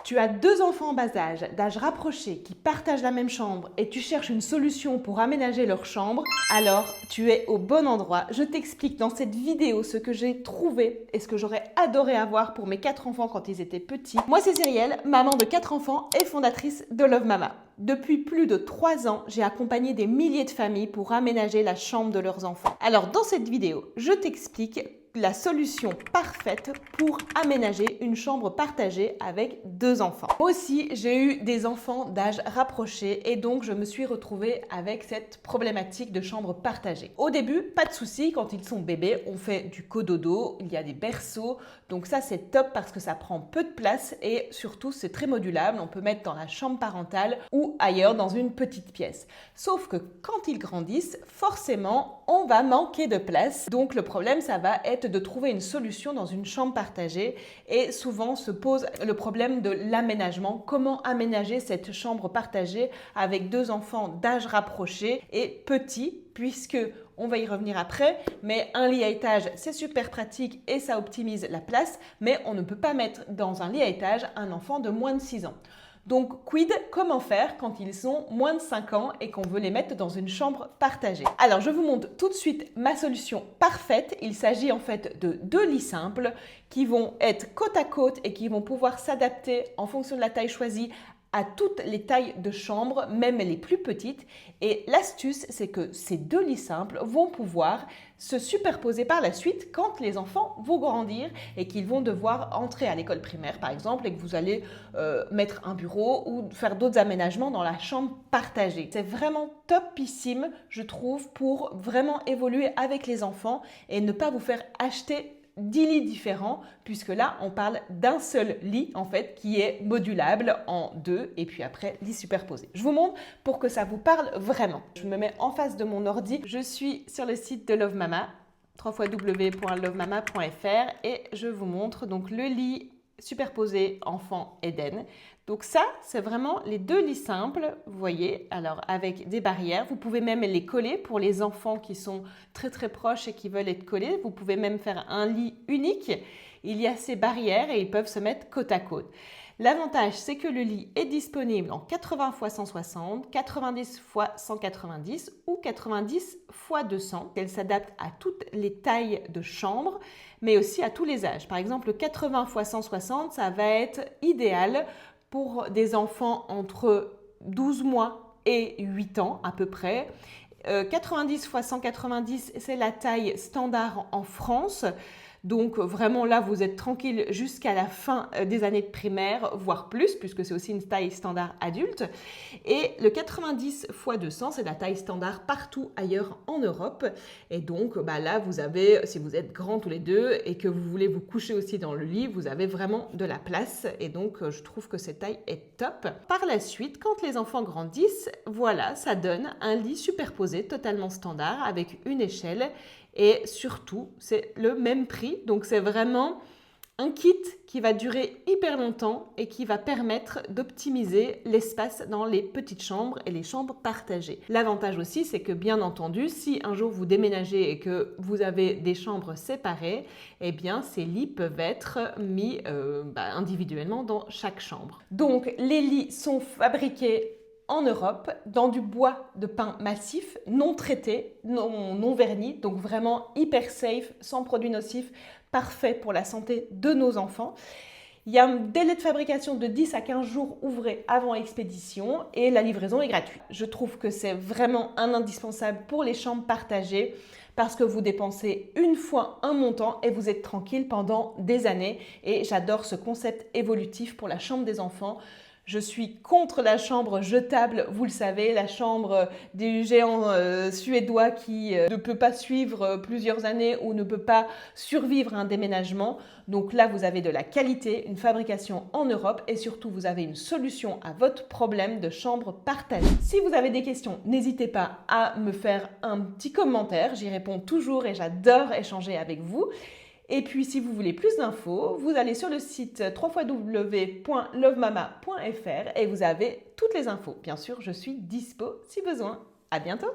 Tu as deux enfants en bas âge, d'âge rapproché, qui partagent la même chambre et tu cherches une solution pour aménager leur chambre, alors tu es au bon endroit. Je t'explique dans cette vidéo ce que j'ai trouvé et ce que j'aurais adoré avoir pour mes 4 enfants quand ils étaient petits. Moi c'est Cyrielle, maman de 4 enfants et fondatrice de Love Mama. Depuis plus de 3 ans, j'ai accompagné des milliers de familles pour aménager la chambre de leurs enfants. Alors dans cette vidéo, je t'explique la solution parfaite pour aménager une chambre partagée avec 2 enfants. Moi aussi, j'ai eu des enfants d'âge rapproché et donc je me suis retrouvée avec cette problématique de chambre partagée. Au début, pas de souci, quand ils sont bébés, on fait du cododo, il y a des berceaux, donc ça c'est top parce que ça prend peu de place et surtout c'est très modulable, on peut mettre dans la chambre parentale ou ailleurs dans une petite pièce. Sauf que quand ils grandissent, forcément, on va manquer de place, donc le problème ça va être de trouver une solution dans une chambre partagée et souvent se pose le problème de l'aménagement. Comment aménager cette chambre partagée avec 2 enfants d'âge rapproché et petits, puisque on va y revenir après, mais un lit à étage c'est super pratique et ça optimise la place, mais on ne peut pas mettre dans un lit à étage un enfant de moins de 6 ans. Donc, quid, comment faire quand ils ont moins de 5 ans et qu'on veut les mettre dans une chambre partagée? Alors, je vous montre tout de suite ma solution parfaite. Il s'agit en fait de 2 lits simples qui vont être côte à côte et qui vont pouvoir s'adapter en fonction de la taille choisie à toutes les tailles de chambre, même les plus petites. Et l'astuce, c'est que ces 2 lits simples vont pouvoir se superposer par la suite quand les enfants vont grandir et qu'ils vont devoir entrer à l'école primaire, par exemple, et que vous allez mettre un bureau ou faire d'autres aménagements dans la chambre partagée. C'est vraiment topissime, je trouve, pour vraiment évoluer avec les enfants et ne pas vous faire acheter 10 lits différents, puisque là, on parle d'un seul lit, en fait, qui est modulable en 2, et puis après, lit superposé. Je vous montre pour que ça vous parle vraiment. Je me mets en face de mon ordi. Je suis sur le site de Love Mama, www.lovemama.fr, et je vous montre donc le lit superposé enfant Eden. Donc ça, c'est vraiment les 2 lits simples, vous voyez, alors avec des barrières. Vous pouvez même les coller pour les enfants qui sont très très proches et qui veulent être collés. Vous pouvez même faire un lit unique. Il y a ces barrières et ils peuvent se mettre côte à côte. L'avantage, c'est que le lit est disponible en 80 x 160, 90 x 190 ou 90 x 200. Elle s'adapte à toutes les tailles de chambre, mais aussi à tous les âges. Par exemple, le 80 x 160, ça va être idéal pour des enfants entre 12 mois et 8 ans à peu près. 90 x 190, c'est la taille standard en France. Donc vraiment là, vous êtes tranquille jusqu'à la fin des années de primaire, voire plus, puisque c'est aussi une taille standard adulte. Et le 90 x 200, c'est la taille standard partout ailleurs en Europe. Et donc là, vous avez, si vous êtes grands tous les deux et que vous voulez vous coucher aussi dans le lit, vous avez vraiment de la place. Et donc, je trouve que cette taille est top. Par la suite, quand les enfants grandissent, voilà, ça donne un lit superposé totalement standard avec une échelle. Et surtout, c'est le même prix. Donc, c'est vraiment un kit qui va durer hyper longtemps et qui va permettre d'optimiser l'espace dans les petites chambres et les chambres partagées. L'avantage aussi, c'est que bien entendu, si un jour vous déménagez et que vous avez des chambres séparées, eh bien, ces lits peuvent être mis individuellement dans chaque chambre. Donc, les lits sont fabriqués en Europe, dans du bois de pin massif, non traité, non verni, donc vraiment hyper safe, sans produits nocifs, parfait pour la santé de nos enfants. Il y a un délai de fabrication de 10 à 15 jours ouvrés avant expédition et la livraison est gratuite. Je trouve que c'est vraiment un indispensable pour les chambres partagées parce que vous dépensez une fois un montant et vous êtes tranquille pendant des années. Et j'adore ce concept évolutif pour la chambre des enfants. Je suis contre la chambre jetable, vous le savez, la chambre des géants suédois qui ne peut pas suivre plusieurs années ou ne peut pas survivre à un déménagement. Donc là, vous avez de la qualité, une fabrication en Europe et surtout, vous avez une solution à votre problème de chambre partagée. Si vous avez des questions, n'hésitez pas à me faire un petit commentaire. J'y réponds toujours et j'adore échanger avec vous. Et puis, si vous voulez plus d'infos, vous allez sur le site www.lovemama.fr et vous avez toutes les infos. Bien sûr, je suis dispo si besoin. À bientôt!